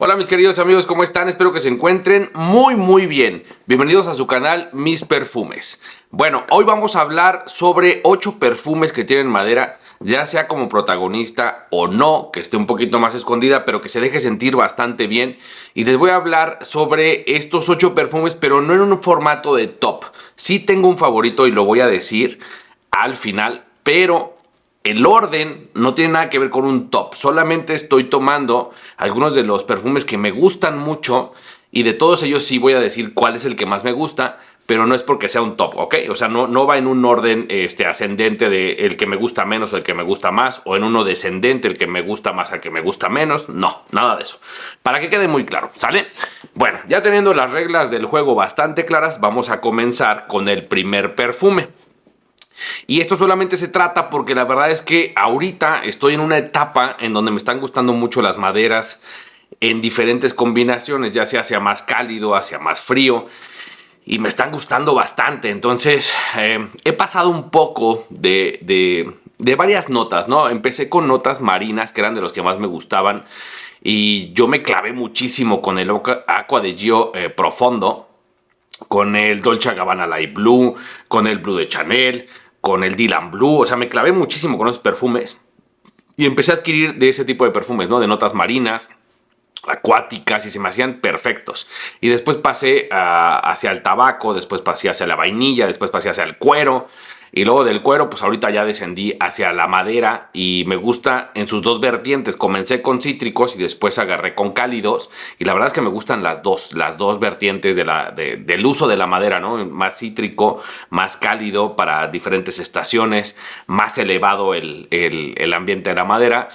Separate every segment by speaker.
Speaker 1: Hola mis queridos amigos, ¿cómo están? Espero que se encuentren muy bien. Bienvenidos a su canal Mis Perfumes. Bueno, hoy vamos a hablar sobre 8 perfumes que tienen madera, ya sea como protagonista o no, que esté un poquito más escondida, pero que se deje sentir bastante bien. Y les voy a hablar sobre estos 8 perfumes, pero no en un formato de top. Sí tengo un favorito y lo voy a decir al final, pero el orden no tiene nada que ver con un top, solamente estoy tomando algunos de los perfumes que me gustan mucho y de todos ellos sí voy a decir cuál es el que más me gusta, pero no es porque sea un top, ¿ok? O sea, no va en un orden ascendente de el que me gusta menos o el que me gusta más, o en uno descendente, el que me gusta más al que me gusta menos, no, nada de eso. Para que quede muy claro, ¿sale? Bueno, ya teniendo las reglas del juego bastante claras, vamos a comenzar con el primer perfume. Y esto solamente se trata porque la verdad es que ahorita estoy en una etapa en donde me están gustando mucho las maderas en diferentes combinaciones, ya sea hacia más cálido, hacia más frío, y me están gustando bastante. Entonces he pasado un poco de varias notas, ¿no? Empecé con notas marinas, que eran de los que más me gustaban, y yo me clavé muchísimo con el Acqua di Gio Profondo, con el Dolce & Gabbana Light Blue, con el Blue de Chanel, con el Dylan Blue. O sea, me clavé muchísimo con esos perfumes y empecé a adquirir de ese tipo de perfumes, ¿no? De notas marinas, acuáticas, y se me hacían perfectos. Y después pasé hacia el tabaco, después pasé hacia la vainilla, después pasé hacia el cuero. Y luego del cuero, pues ahorita ya descendí hacia la madera y me gusta en sus dos vertientes. Comencé con cítricos y después agarré con cálidos. Y la verdad es que me gustan las dos vertientes del uso de la madera, ¿no? Más cítrico, más cálido para diferentes estaciones, más elevado el ambiente de la madera.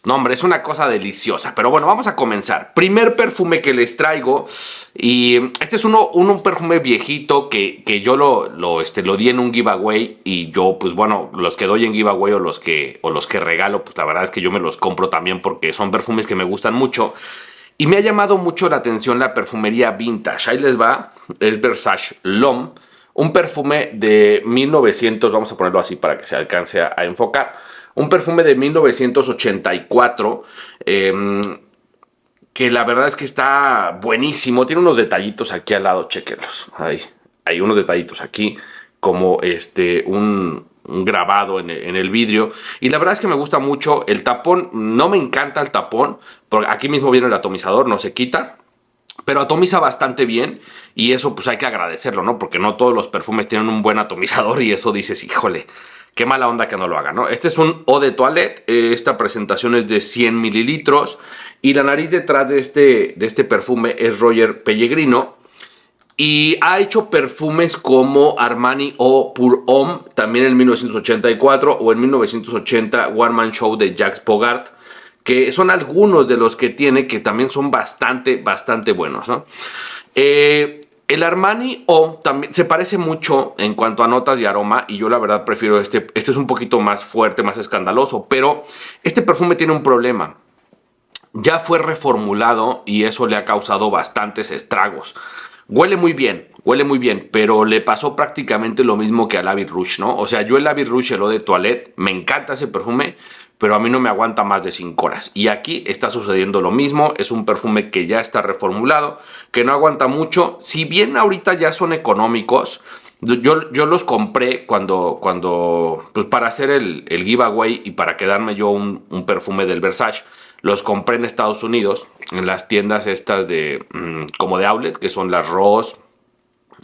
Speaker 1: No, hombre, es una cosa deliciosa. Pero bueno, vamos a comenzar. Primer perfume que les traigo. Y este es un perfume viejito que yo lo di en un giveaway. Y yo, pues bueno, los que doy en giveaway o los que regalo, pues la verdad es que yo me los compro también porque son perfumes que me gustan mucho. Y me ha llamado mucho la atención la perfumería vintage. Ahí les va. Es Versace L'Homme. Un perfume de 1900, vamos a ponerlo así para que se alcance a enfocar. Un perfume de 1984, que la verdad es que está buenísimo. Tiene unos detallitos aquí al lado, chéquenlos. Hay unos detallitos aquí, como un grabado en el vidrio. Y la verdad es que me gusta mucho el tapón. No me encanta el tapón, porque aquí mismo viene el atomizador, no se quita. Pero atomiza bastante bien y eso pues hay que agradecerlo, ¿no? Porque no todos los perfumes tienen un buen atomizador y eso dices, híjole, qué mala onda que no lo haga, ¿no? Este es un Eau de Toilette, esta presentación es de 100 mililitros y la nariz detrás de este perfume es Roger Pellegrino. Y ha hecho perfumes como Armani o Pour Homme, también en 1984, o en 1980 One Man Show de Jacques Bogart, que son algunos de los que tiene que también son bastante buenos, ¿no? El Armani O también se parece mucho en cuanto a notas y aroma, y yo la verdad prefiero este es un poquito más fuerte, más escandaloso, pero este perfume tiene un problema. Ya fue reformulado y eso le ha causado bastantes estragos. Huele muy bien, pero le pasó prácticamente lo mismo que al Avid Rouge, ¿no? O sea, yo el Avid Rouge, el Eau de Toilette, me encanta ese perfume, pero a mí no me aguanta más de 5 horas. Y aquí está sucediendo lo mismo, es un perfume que ya está reformulado, que no aguanta mucho. Si bien ahorita ya son económicos, yo los compré cuando pues para hacer el giveaway y para quedarme yo un perfume del Versace. Los compré en Estados Unidos, en las tiendas estas como de outlet, que son las Ross,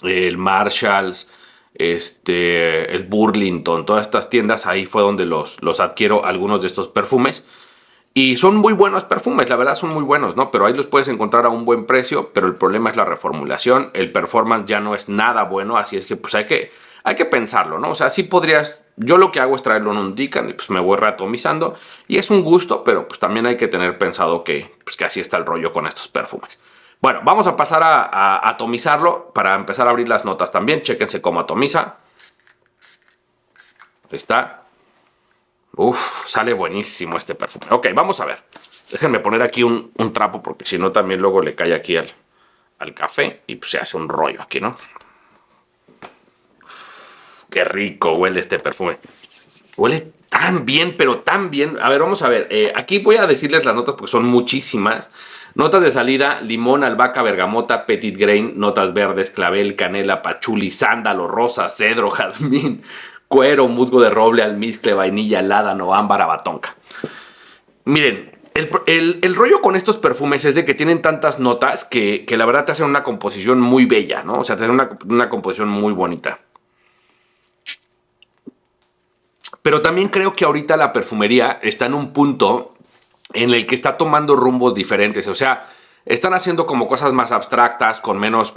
Speaker 1: el Marshalls, el Burlington, todas estas tiendas. Ahí fue donde los adquiero algunos de estos perfumes. Y son muy buenos perfumes, la verdad son muy buenos, ¿no? Pero ahí los puedes encontrar a un buen precio, pero el problema es la reformulación. El performance ya no es nada bueno, así es que pues hay que pensarlo, ¿no? O sea, sí podrías. Yo lo que hago es traerlo en un Decan y pues me voy reatomizando. Y es un gusto, pero pues también hay que tener pensado que así está el rollo con estos perfumes. Bueno, vamos a pasar a atomizarlo para empezar a abrir las notas también. Chéquense cómo atomiza. Ahí está. Uf, sale buenísimo este perfume. Ok, vamos a ver. Déjenme poner aquí un trapo porque si no también luego le cae aquí al café y pues se hace un rollo aquí, ¿no? Uf, qué rico huele este perfume. Huele tan bien, pero tan bien. A ver, vamos a ver. Aquí voy a decirles las notas porque son muchísimas. Notas de salida: limón, albahaca, bergamota, petit grain, notas verdes, clavel, canela, pachuli, sándalo, rosa, cedro, jazmín, cuero, musgo de roble, almizcle, vainilla, ládano, ámbar, abatonca. Miren, el rollo con estos perfumes es de que tienen tantas notas que la verdad te hacen una composición muy bella, ¿no? O sea, te hacen una composición muy bonita. Pero también creo que ahorita la perfumería está en un punto en el que está tomando rumbos diferentes. O sea, están haciendo como cosas más abstractas, con menos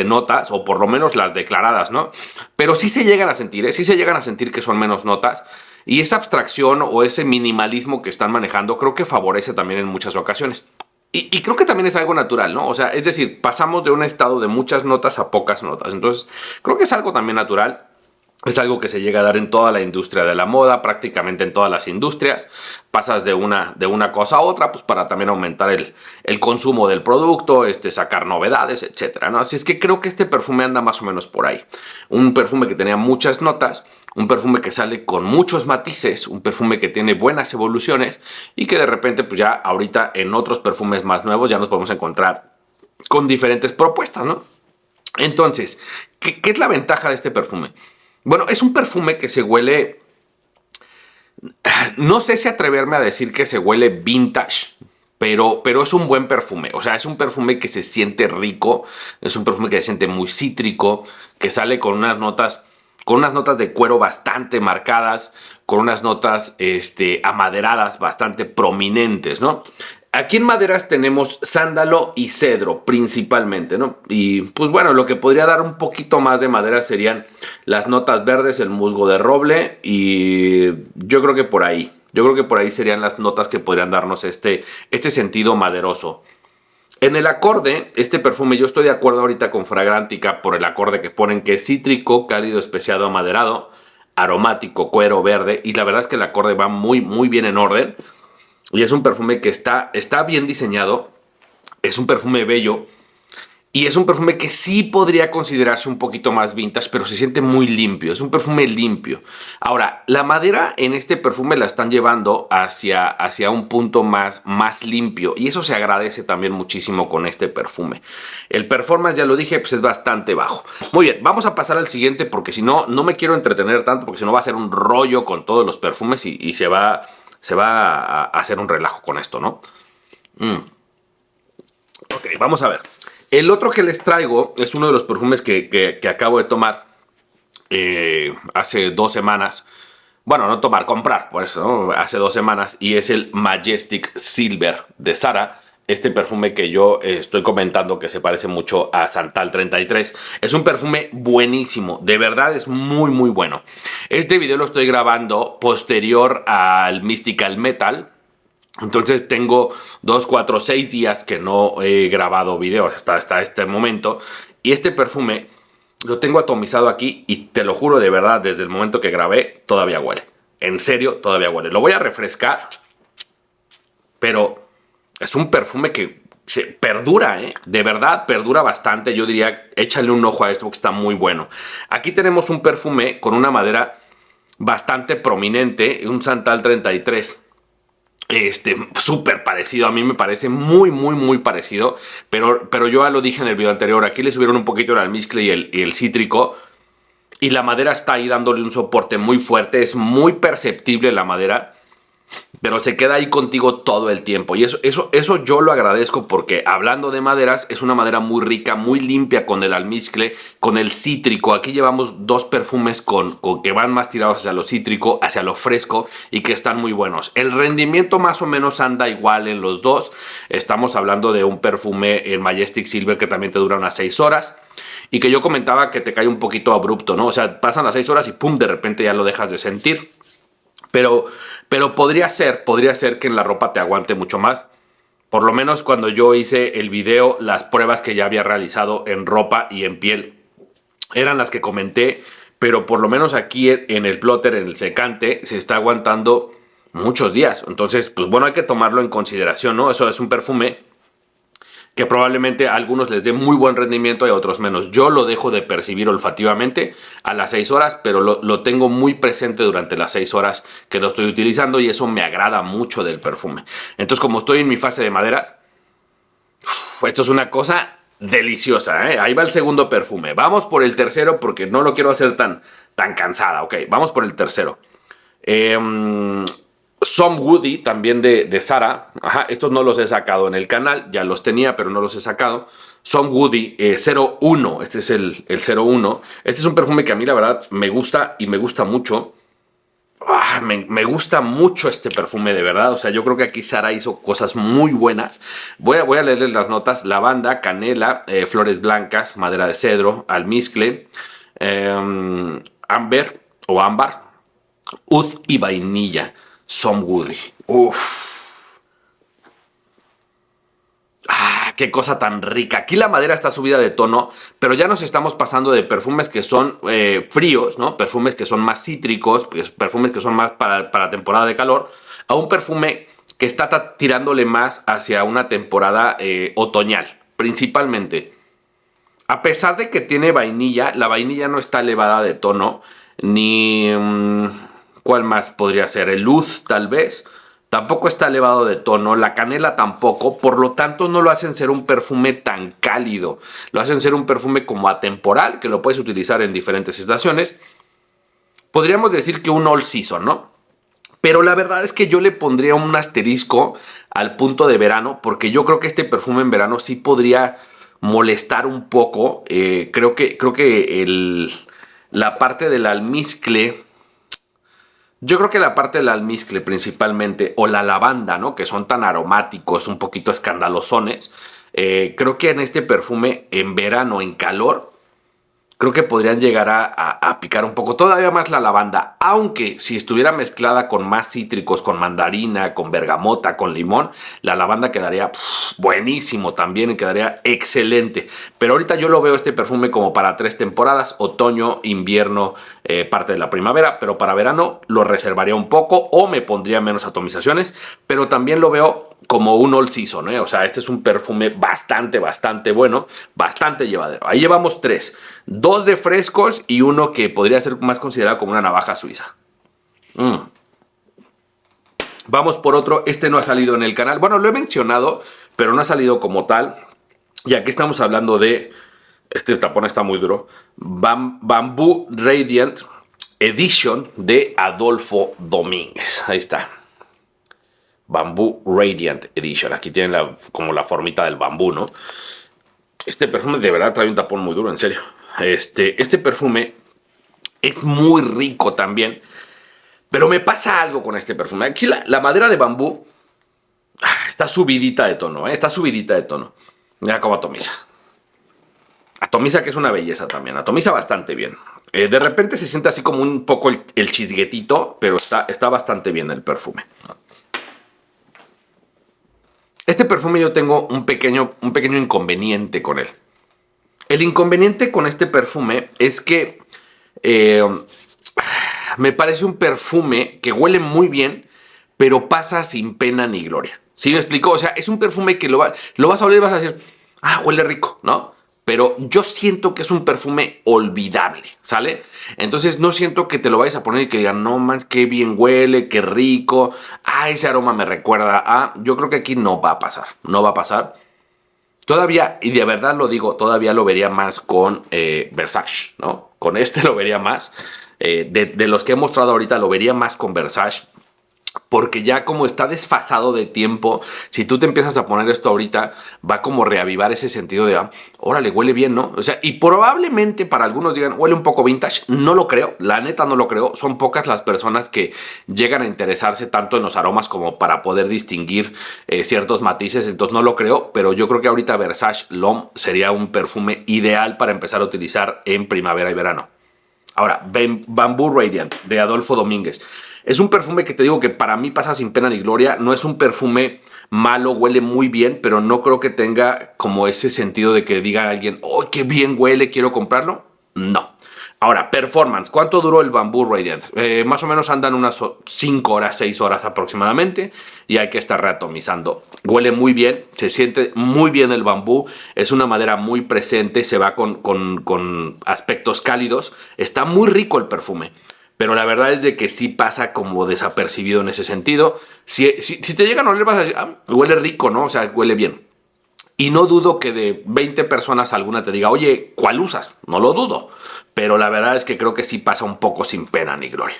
Speaker 1: notas, o por lo menos las declaradas, ¿no? Pero sí se llegan a sentir, ¿eh? Sí se llegan a sentir que son menos notas. Y esa abstracción o ese minimalismo que están manejando creo que favorece también en muchas ocasiones. Y creo que también es algo natural, ¿no? O sea, es decir, pasamos de un estado de muchas notas a pocas notas. Entonces, creo que es algo también natural. Es algo que se llega a dar en toda la industria de la moda, prácticamente en todas las industrias. Pasas de una cosa a otra, pues para también aumentar el consumo del producto, sacar novedades, etcétera, ¿no? Así es que creo que este perfume anda más o menos por ahí. Un perfume que tenía muchas notas, un perfume que sale con muchos matices, un perfume que tiene buenas evoluciones y que de repente, pues ya ahorita en otros perfumes más nuevos ya nos podemos encontrar con diferentes propuestas, ¿no? Entonces, ¿qué es la ventaja de este perfume? Bueno, es un perfume que se huele, no sé si atreverme a decir que se huele vintage, pero es un buen perfume. O sea, es un perfume que se siente rico, es un perfume que se siente muy cítrico, que sale con unas notas de cuero bastante marcadas, con unas notas amaderadas bastante prominentes, ¿no? Aquí en maderas tenemos sándalo y cedro principalmente, ¿no? Y pues bueno, lo que podría dar un poquito más de madera serían las notas verdes, el musgo de roble y yo creo que por ahí. Yo creo que por ahí serían las notas que podrían darnos este sentido maderoso. En el acorde, este perfume yo estoy de acuerdo ahorita con Fragrantica por el acorde que ponen que es cítrico, cálido, especiado, amaderado, aromático, cuero, verde y la verdad es que el acorde va muy muy bien en orden. Y es un perfume que está bien diseñado, es un perfume bello y es un perfume que sí podría considerarse un poquito más vintage, pero se siente muy limpio, es un perfume limpio. Ahora, la madera en este perfume la están llevando hacia un punto más limpio y eso se agradece también muchísimo con este perfume. El performance, ya lo dije, pues es bastante bajo. Muy bien, vamos a pasar al siguiente porque si no, no me quiero entretener tanto porque si no va a ser un rollo con todos los perfumes y se va a hacer un relajo con esto, ¿no? Ok, vamos a ver. El otro que les traigo es uno de los perfumes que acabo de tomar hace 2 semanas. Bueno, no tomar, comprar, por eso, ¿no? Hace 2 semanas. Y es el Majestic Silver de Zara. Este perfume que yo estoy comentando que se parece mucho a Santal 33. Es un perfume buenísimo, de verdad es muy muy bueno. Este video lo estoy grabando posterior al Mystical Metal. Entonces tengo 2, 4, 6 días que no he grabado videos hasta este momento. Y este perfume lo tengo atomizado aquí y te lo juro de verdad, desde el momento que grabé, todavía huele. En serio, todavía huele. Lo voy a refrescar, pero es un perfume que se perdura, ¿eh? De verdad, perdura bastante. Yo diría, échale un ojo a esto porque está muy bueno. Aquí tenemos un perfume con una madera bastante prominente, un Santal 33. Súper parecido, a mí me parece muy muy muy parecido, pero yo ya lo dije en el video anterior, aquí le subieron un poquito el almizcle y el cítrico y la madera está ahí dándole un soporte muy fuerte, es muy perceptible la madera, pero se queda ahí contigo todo el tiempo y eso yo lo agradezco porque hablando de maderas, es una madera muy rica, muy limpia con el almizcle, con el cítrico. Aquí llevamos 2 perfumes con que van más tirados hacia lo cítrico, hacia lo fresco y que están muy buenos. El rendimiento más o menos anda igual en los dos. Estamos hablando de un perfume, el Majestic Silver, que también te dura unas 6 horas. Y que yo comentaba que te cae un poquito abrupto, ¿no? O sea, pasan las 6 horas y pum, de repente ya lo dejas de sentir. Pero podría ser que en la ropa te aguante mucho más. Por lo menos cuando yo hice el video, las pruebas que ya había realizado en ropa y en piel eran las que comenté. Pero por lo menos aquí en el plotter, en el secante, se está aguantando muchos días. Entonces, pues bueno, hay que tomarlo en consideración, ¿no? Eso es un perfume que probablemente a algunos les dé muy buen rendimiento y a otros menos. Yo lo dejo de percibir olfativamente a las 6 horas, pero lo tengo muy presente durante las 6 horas que lo estoy utilizando y eso me agrada mucho del perfume. Entonces, como estoy en mi fase de maderas, esto es una cosa deliciosa, ¿eh? Ahí va el segundo perfume. Vamos por el tercero porque no lo quiero hacer tan cansada. Ok, vamos por el tercero. Some Woody, también de Zara. Ajá, estos no los he sacado en el canal, ya los tenía, pero no los he sacado. Some Woody 01, este es el 01. Este es un perfume que a mí la verdad me gusta y me gusta mucho. Me gusta mucho este perfume, de verdad. O sea, yo creo que aquí Zara hizo cosas muy buenas. Voy a leerles las notas. Lavanda, canela, flores blancas, madera de cedro, almizcle, ámbar, oud y vainilla. Some Woody. Uff. Qué cosa tan rica. Aquí la madera está subida de tono, pero ya nos estamos pasando de perfumes que son fríos, ¿no? Perfumes que son más cítricos, perfumes que son más para temporada de calor, a un perfume que está tirándole más hacia una temporada otoñal, principalmente. A pesar de que tiene vainilla, la vainilla no está elevada de tono, ni... ¿cuál más podría ser? El oud, tal vez. Tampoco está elevado de tono, la canela tampoco, por lo tanto no lo hacen ser un perfume tan cálido. Lo hacen ser un perfume como atemporal, que lo puedes utilizar en diferentes estaciones. Podríamos decir que un all season, ¿no? Pero la verdad es que yo le pondría un asterisco al punto de verano, porque yo creo que este perfume en verano sí podría molestar un poco. Creo que la parte del almizcle... Yo creo que la parte del almizcle principalmente, o la lavanda, ¿no? Que son tan aromáticos, un poquito escandalosones. Creo que en este perfume, en verano, en calor, creo que podrían llegar a picar un poco. Todavía más la lavanda, aunque si estuviera mezclada con más cítricos, con mandarina, con bergamota, con limón, la lavanda quedaría buenísimo también y quedaría excelente. Pero ahorita yo lo veo este perfume como para 3 temporadas, otoño, invierno, parte de la primavera, pero para verano lo reservaría un poco o me pondría menos atomizaciones, pero también lo veo como un all season, ¿eh? O sea, este es un perfume bastante bueno, bastante llevadero. Ahí llevamos 3, 2 de frescos y uno que podría ser más considerado como una navaja suiza. Vamos por otro, este no ha salido en el canal. Bueno, lo he mencionado, pero no ha salido como tal. Y aquí estamos hablando de, este tapón está muy duro, Bamboo Radiant Edition de Adolfo Domínguez. Ahí está. Bamboo Radiant Edition. Aquí tienen como la formita del bambú, ¿no? Este perfume de verdad trae un tapón muy duro, en serio. Este perfume es muy rico también. Pero me pasa algo con este perfume. Aquí la madera de bambú está subidita de tono, ¿eh? Está subidita de tono. Mira cómo atomiza. Atomiza, que es una belleza también. Atomiza bastante bien. De repente se siente así como un poco el chisguetito, pero está bastante bien el perfume. Este perfume yo tengo un pequeño inconveniente con él. El inconveniente con este perfume es que me parece un perfume que huele muy bien, pero pasa sin pena ni gloria. ¿Sí me explico? O sea, es un perfume que lo vas a oler y vas a decir, huele rico, ¿no? Pero yo siento que es un perfume olvidable, ¿sale? Entonces no siento que te lo vayas a poner y que digan, no man, qué bien huele, qué rico. Ese aroma me recuerda a... Yo creo que aquí no va a pasar, no va a pasar. Todavía, y de verdad lo digo, todavía lo vería más con Versace, ¿no? Con este lo vería más. De los que he mostrado ahorita lo vería más con Versace. Porque ya como está desfasado de tiempo, si tú te empiezas a poner esto ahorita, va como reavivar ese sentido de, órale, huele bien, ¿no? O sea, y probablemente para algunos digan, huele un poco vintage. No lo creo, la neta no lo creo. Son pocas las personas que llegan a interesarse tanto en los aromas como para poder distinguir ciertos matices, entonces no lo creo. Pero yo creo que ahorita Versace L'Homme sería un perfume ideal para empezar a utilizar en primavera y verano. Ahora, Bamboo Radiant de Adolfo Domínguez. Es un perfume que te digo que para mí pasa sin pena ni gloria. No es un perfume malo, huele muy bien, pero no creo que tenga como ese sentido de que diga alguien, ¡oh, qué bien huele, quiero comprarlo! No. Ahora, performance. ¿Cuánto duró el Bamboo Radiant? Más o menos andan unas 5 horas, 6 horas aproximadamente. Y hay que estar reatomizando. Huele muy bien. Se siente muy bien el bambú. Es una madera muy presente. Se va con aspectos cálidos. Está muy rico el perfume. Pero la verdad es de que sí pasa como desapercibido en ese sentido. Si te llegan a oler, vas a decir, huele rico, ¿no? O sea, huele bien. Y no dudo que de 20 personas alguna te diga, oye, ¿cuál usas? No lo dudo. Pero la verdad es que creo que sí pasa un poco sin pena ni gloria.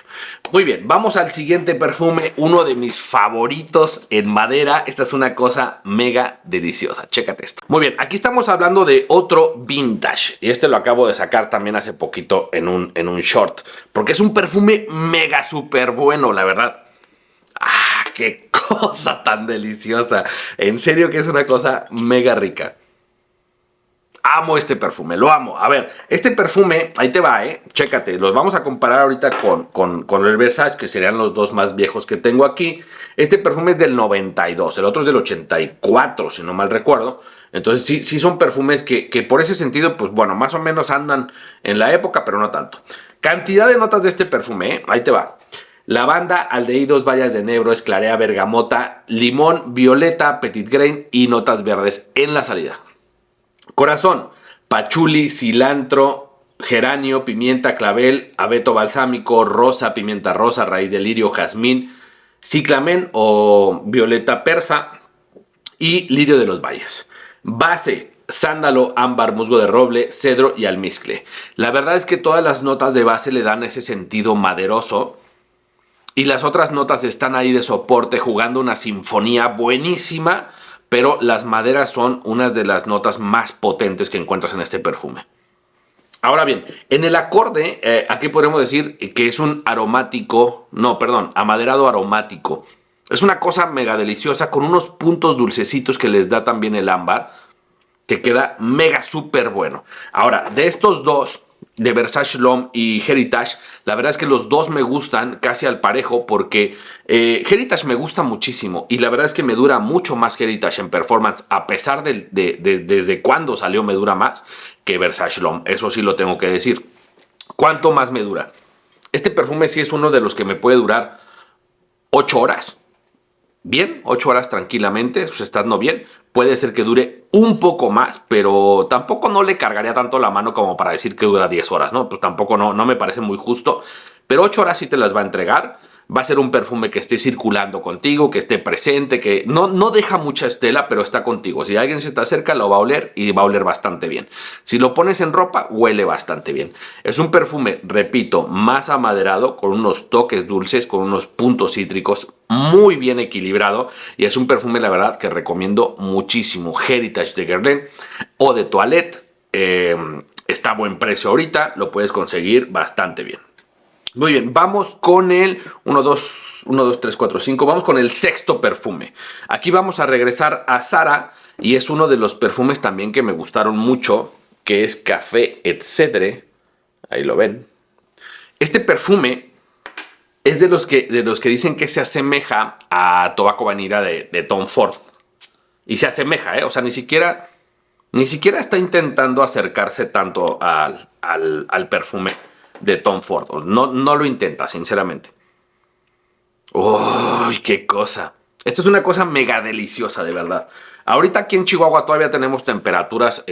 Speaker 1: Muy bien, vamos al siguiente perfume. Uno de mis favoritos en madera. Esta es una cosa mega deliciosa. Chécate esto. Muy bien, aquí estamos hablando de otro vintage. Y este lo acabo de sacar también hace poquito en un short. Porque es un perfume mega súper bueno, la verdad. ¡Ah, qué cosa tan deliciosa! En serio que es una cosa mega rica. Amo este perfume, lo amo. A ver, este perfume, ahí te va, chécate. Los vamos a comparar ahorita con el Versace, que serían los dos más viejos que tengo aquí. Este perfume es del 92, el otro es del 84, si no mal recuerdo. Entonces sí son perfumes que por ese sentido, pues bueno, más o menos andan en la época, pero no tanto. Cantidad de notas de este perfume, ahí te va. Lavanda, aldehídos, bayas de enebro, esclarea, bergamota, limón, violeta, petit grain y notas verdes en la salida. Corazón, pachuli, cilantro, geranio, pimienta, clavel, abeto balsámico, rosa, pimienta rosa, raíz de lirio, jazmín, ciclamen o violeta persa y lirio de los valles. Base, sándalo, ámbar, musgo de roble, cedro y almizcle. La verdad es que todas las notas de base le dan ese sentido maderoso. Y las otras notas están ahí de soporte jugando una sinfonía buenísima, pero las maderas son unas de las notas más potentes que encuentras en este perfume. Ahora bien, en el acorde, aquí podemos decir que es un amaderado aromático. Es una cosa mega deliciosa con unos puntos dulcecitos que les da también el ámbar, que queda mega súper bueno. Ahora, de estos dos, de Versace L'Homme y Heritage, la verdad es que los dos me gustan casi al parejo porque Heritage me gusta muchísimo y la verdad es que me dura mucho más Heritage en performance, a pesar de desde cuándo salió me dura más que Versace L'Homme, eso sí lo tengo que decir. ¿Cuánto más me dura? Este perfume sí es uno de los que me puede durar 8 horas. Bien, 8 horas tranquilamente, estando bien. Puede ser que dure un poco más, pero tampoco no le cargaría tanto la mano como para decir que dura 10 horas, ¿no? Pues tampoco no me parece muy justo. Pero 8 horas sí te las va a entregar. Va a ser un perfume que esté circulando contigo, que esté presente, que no deja mucha estela, pero está contigo. Si alguien se te acerca, lo va a oler y va a oler bastante bien. Si lo pones en ropa, huele bastante bien. Es un perfume, repito, más amaderado, con unos toques dulces, con unos puntos cítricos, muy bien equilibrado. Y es un perfume, la verdad, que recomiendo muchísimo. Heritage de Guerlain o de Toilette. Está a buen precio ahorita, lo puedes conseguir bastante bien. Muy bien, vamos con el 1, 2, 3, 4, 5. Vamos con el sexto perfume. Aquí vamos a regresar a Zara y es uno de los perfumes también que me gustaron mucho, que es Café et Cedre. Ahí lo ven. Este perfume es de los que dicen que se asemeja a Tobacco Vanilla de Tom Ford. Y se asemeja, o sea, ni siquiera está intentando acercarse tanto al perfume de Tom Ford. No lo intenta, sinceramente. ¡Uy, qué cosa! Esto es una cosa mega deliciosa, de verdad. Ahorita aquí en Chihuahua todavía tenemos temperaturas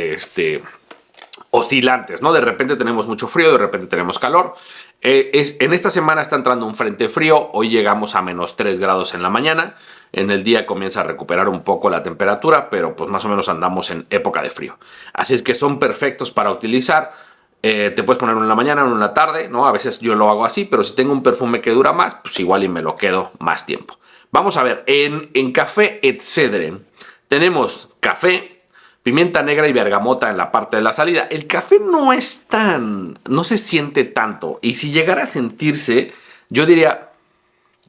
Speaker 1: oscilantes, ¿no? De repente tenemos mucho frío, de repente tenemos calor. En esta semana está entrando un frente frío. Hoy llegamos a menos 3 grados en la mañana. En el día comienza a recuperar un poco la temperatura, pero pues más o menos andamos en época de frío. Así es que son perfectos para utilizar. Te puedes poner uno en la mañana, uno en la tarde, ¿no? A veces yo lo hago así, pero si tengo un perfume que dura más, pues igual y me lo quedo más tiempo. Vamos a ver, en Café et Cedre tenemos café, pimienta negra y bergamota en la parte de la salida. El café no se siente tanto. Y si llegara a sentirse, yo diría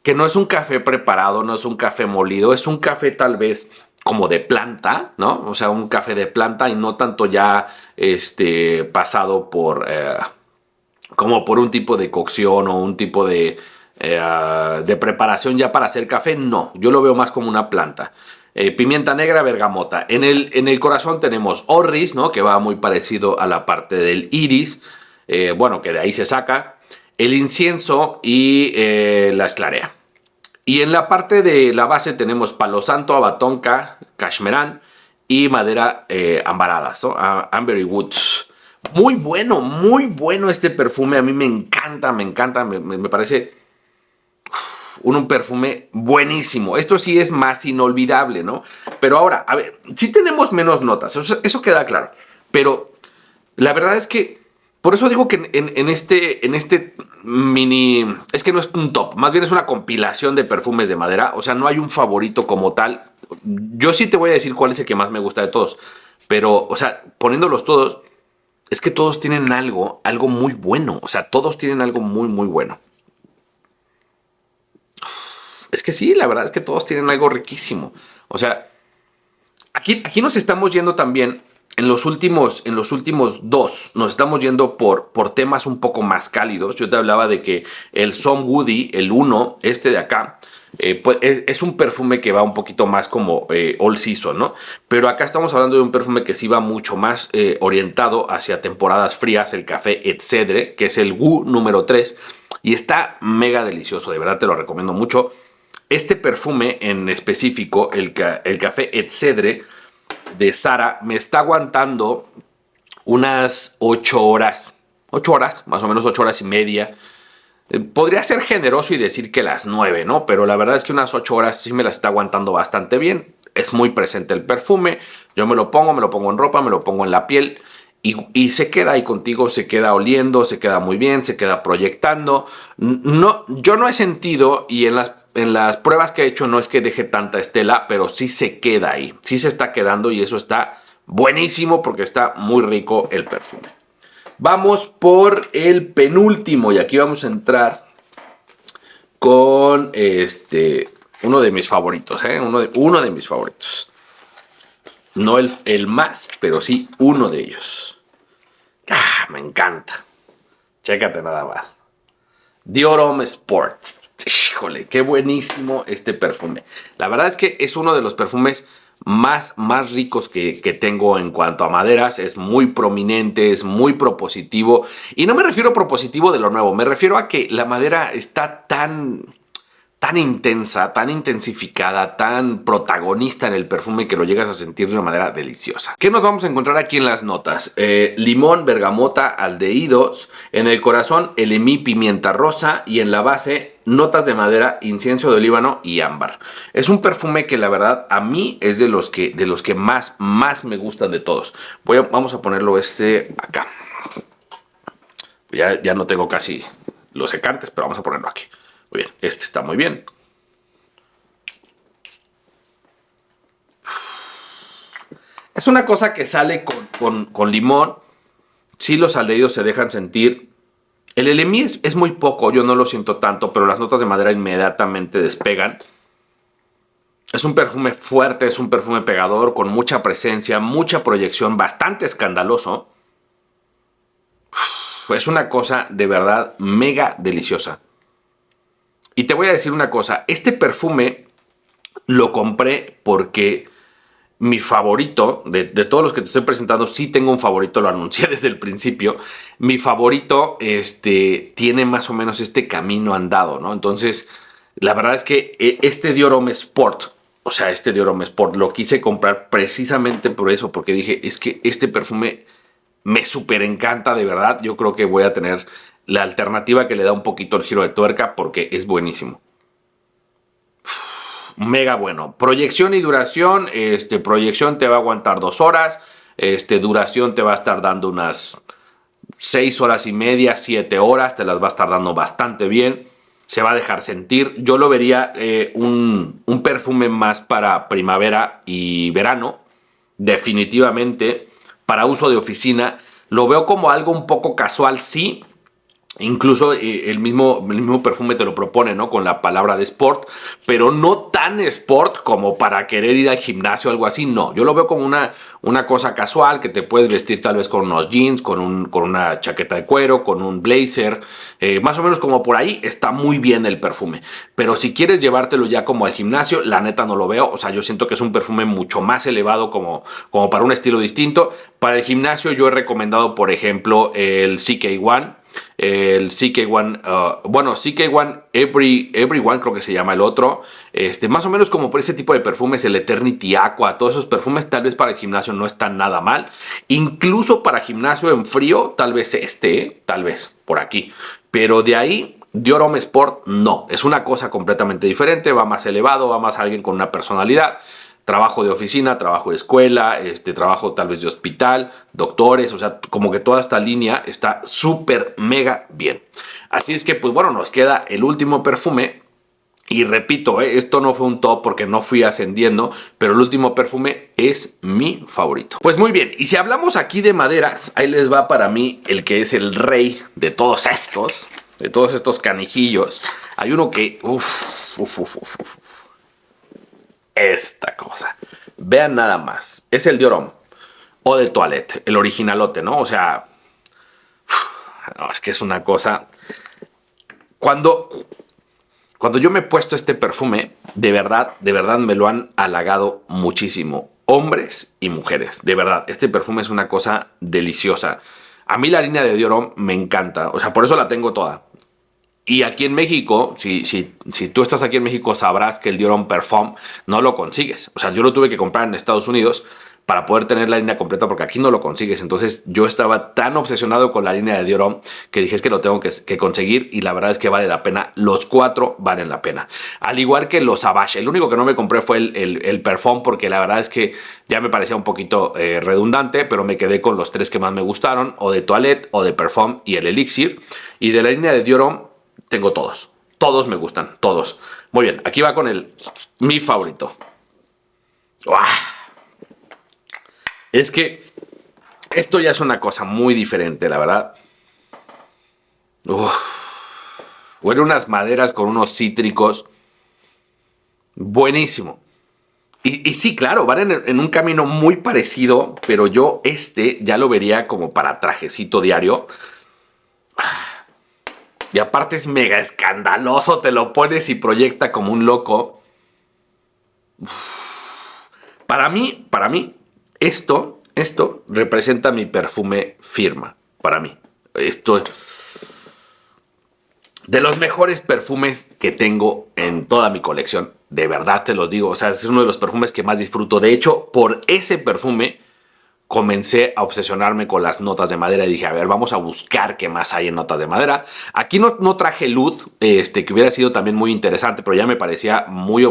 Speaker 1: que no es un café preparado, no es un café molido, es un café tal vez como de planta, ¿no? O sea, un café de planta y no tanto ya pasado como por un tipo de cocción o un tipo de preparación ya para hacer café. No, yo lo veo más como una planta. Pimienta negra, bergamota. En el corazón tenemos orris, ¿no? Que va muy parecido a la parte del iris. bueno, que de ahí se saca, el incienso y la esclarea. Y en la parte de la base tenemos palo santo, abatonca, cashmerán y madera ambaradas, ¿no? Ambery Woods. Muy bueno este perfume. A mí me encanta, me parece un perfume buenísimo. Esto sí es más inolvidable, ¿no? Pero ahora, a ver, sí tenemos menos notas, eso queda claro. Pero la verdad es que, por eso digo que en este mini, es que no es un top, más bien es una compilación de perfumes de madera. O sea, no hay un favorito como tal. Yo sí te voy a decir cuál es el que más me gusta de todos. Pero, o sea, poniéndolos todos, es que todos tienen algo muy bueno. O sea, todos tienen algo muy bueno. Es que sí, la verdad es que todos tienen algo riquísimo. O sea, aquí nos estamos yendo también, en los últimos dos, nos estamos yendo por temas un poco más cálidos. Yo te hablaba de que el Som Woody, el 1, este de acá, pues es un perfume que va un poquito más como all season, ¿no? Pero acá estamos hablando de un perfume que sí va mucho más orientado hacia temporadas frías, el Café Et Cedre, que es el Wu número 3, y está mega delicioso, de verdad te lo recomiendo mucho. Este perfume en específico, el Café Et Cedre de Sara, me está aguantando unas 8 horas. 8 horas, más o menos 8 horas y media. Podría ser generoso y decir que las 9, ¿no? Pero la verdad es que unas 8 horas sí me las está aguantando bastante bien. Es muy presente el perfume. Yo me lo pongo en ropa, me lo pongo en la piel. Y se queda ahí contigo, se queda oliendo, se queda muy bien, se queda proyectando. No, yo no he sentido, y en las pruebas que he hecho no es que deje tanta estela, pero sí se queda ahí, sí se está quedando y eso está buenísimo porque está muy rico el perfume. Vamos por el penúltimo y aquí vamos a entrar con uno de mis favoritos, uno de mis favoritos. No el más, pero sí uno de ellos. Me encanta. Chécate nada más. Dior Homme Sport. Híjole, qué buenísimo este perfume. La verdad es que es uno de los perfumes más ricos que tengo en cuanto a maderas. Es muy prominente, es muy propositivo. Y no me refiero a propositivo de lo nuevo. Me refiero a que la madera está tan intensa, tan intensificada, tan protagonista en el perfume que lo llegas a sentir de una manera deliciosa. ¿Qué nos vamos a encontrar aquí en las notas? Limón, bergamota, aldehídos. En el corazón, el emí, pimienta rosa. Y en la base, notas de madera, incienso de olíbano y ámbar. Es un perfume que la verdad a mí es de los que más me gustan de todos. Vamos a ponerlo acá. Ya no tengo casi los secantes, pero vamos a ponerlo aquí. Muy bien, este está muy bien. Es una cosa que sale con limón. Sí, los aldehídos se dejan sentir. El LMI es muy poco, yo no lo siento tanto, pero las notas de madera inmediatamente despegan. Es un perfume fuerte, es un perfume pegador, con mucha presencia, mucha proyección, bastante escandaloso. Es una cosa de verdad mega deliciosa. Y te voy a decir una cosa, este perfume lo compré porque mi favorito, de todos los que te estoy presentando, sí tengo un favorito, lo anuncié desde el principio. Mi favorito tiene más o menos este camino andado, ¿no? Entonces, la verdad es que este Dior Homme Sport, lo quise comprar precisamente por eso, porque dije, es que este perfume me súper encanta, de verdad. Yo creo que voy a tener la alternativa que le da un poquito el giro de tuerca porque es buenísimo. Mega bueno. Proyección y duración. Proyección te va a aguantar 2 horas. Duración te va a estar dando unas 6 horas y media, 7 horas. Te las va a estar dando bastante bien. Se va a dejar sentir. Yo lo vería un perfume más para primavera y verano. Definitivamente. Para uso de oficina. Lo veo como algo un poco casual, sí. Incluso el mismo perfume te lo propone, ¿no? Con la palabra de sport, pero no tan sport como para querer ir al gimnasio o algo así, no. Yo lo veo como una cosa casual que te puedes vestir tal vez con unos jeans, con una chaqueta de cuero, con un blazer, más o menos como por ahí está muy bien el perfume. Pero si quieres llevártelo ya como al gimnasio, la neta no lo veo. O sea, yo siento que es un perfume mucho más elevado como para un estilo distinto. Para el gimnasio yo he recomendado, por ejemplo, el CK1. El CK1, bueno, CK1 Everyone creo que se llama el otro, más o menos como por ese tipo de perfumes, el Eternity Aqua, todos esos perfumes tal vez para el gimnasio no están nada mal, incluso para gimnasio en frío, tal vez tal vez por aquí, pero de ahí Dior Homme Sport no, es una cosa completamente diferente, va más elevado, va más alguien con una personalidad. Trabajo de oficina, trabajo de escuela, trabajo tal vez de hospital, doctores, o sea, como que toda esta línea está súper mega bien. Así es que, pues bueno, nos queda el último perfume. Y repito, esto no fue un top porque no fui ascendiendo, pero el último perfume es mi favorito. Pues muy bien, y si hablamos aquí de maderas, ahí les va para mí el que es el rey de todos estos canijillos. Hay uno que, esta cosa. Vean nada más. Es el Dior Homme o de Toilette, el originalote, ¿no? O sea, no, es que es una cosa. Cuando yo me he puesto este perfume, de verdad me lo han halagado muchísimo. Hombres y mujeres, de verdad. Este perfume es una cosa deliciosa. A mí la línea de Dior Homme me encanta. O sea, por eso la tengo toda. Y aquí en México, si tú estás aquí en México, sabrás que el Dior Homme Parfum no lo consigues. O sea, yo lo tuve que comprar en Estados Unidos para poder tener la línea completa porque aquí no lo consigues. Entonces yo estaba tan obsesionado con la línea de Dior Homme que dije es que lo tengo que conseguir y la verdad es que vale la pena. Los 4 valen la pena. Al igual que los Savage. El único que no me compré fue el Parfum porque la verdad es que ya me parecía un poquito redundante, pero me quedé con los 3 que más me gustaron, o de Toilette, o de Parfum y el Elixir. Y de la línea de Dior Homme tengo todos. Todos me gustan, todos. Muy bien, aquí va con mi favorito. ¡Uah! Es que esto ya es una cosa muy diferente, la verdad. Huele unas maderas con unos cítricos. Buenísimo. Y sí, claro, van en un camino muy parecido, pero yo ya lo vería como para trajecito diario. Y aparte es mega escandaloso, te lo pones y proyecta como un loco. Para mí, esto representa mi perfume firma. Para mí. Esto es de los mejores perfumes que tengo en toda mi colección. De verdad te los digo. O sea, es uno de los perfumes que más disfruto. De hecho, por ese perfume comencé a obsesionarme con las notas de madera y dije, a ver, vamos a buscar qué más hay en notas de madera. Aquí no traje luz, que hubiera sido también muy interesante, pero ya me parecía muy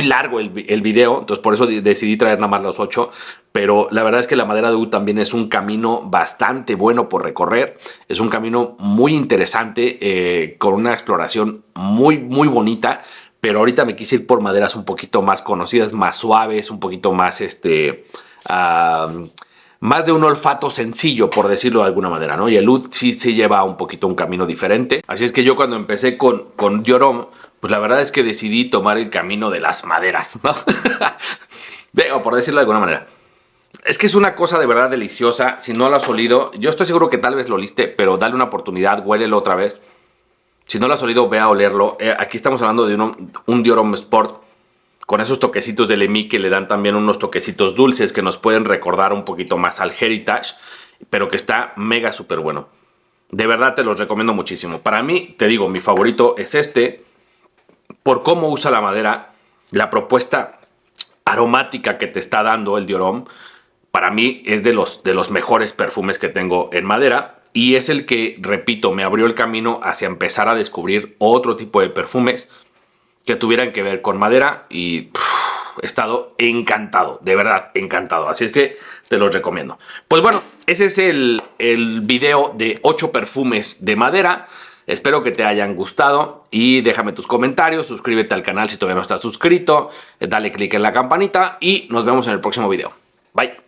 Speaker 1: largo el video, entonces por eso decidí traer nada más los 8, pero la verdad es que la madera de oud también es un camino bastante bueno por recorrer, es un camino muy interesante, con una exploración muy, muy bonita, pero ahorita me quise ir por maderas un poquito más conocidas, más suaves, un poquito más más de un olfato sencillo, por decirlo de alguna manera, ¿no? Y el oud sí lleva un poquito un camino diferente. Así es que yo cuando empecé con Dior Homme, pues la verdad es que decidí tomar el camino de las maderas, ¿no? O por decirlo de alguna manera. Es que es una cosa de verdad deliciosa. Si no lo has olido, yo estoy seguro que tal vez lo oliste, pero dale una oportunidad, huélelo otra vez. Si no lo has olido, ve a olerlo. Aquí estamos hablando de un Dior Homme Sport con esos toquecitos de Lemy que le dan también unos toquecitos dulces que nos pueden recordar un poquito más al Heritage, pero que está mega súper bueno. De verdad te los recomiendo muchísimo. Para mí, te digo, mi favorito es por cómo usa la madera, la propuesta aromática que te está dando el Dior Homme. Para mí es de los mejores perfumes que tengo en madera y es el que, repito, me abrió el camino hacia empezar a descubrir otro tipo de perfumes que tuvieran que ver con madera y he estado encantado, de verdad encantado, así es que te los recomiendo. Pues bueno, ese es el video de 8 perfumes de madera. Espero que te hayan gustado y déjame tus comentarios, suscríbete al canal si todavía no estás suscrito, dale click en la campanita y nos vemos en el próximo video. Bye.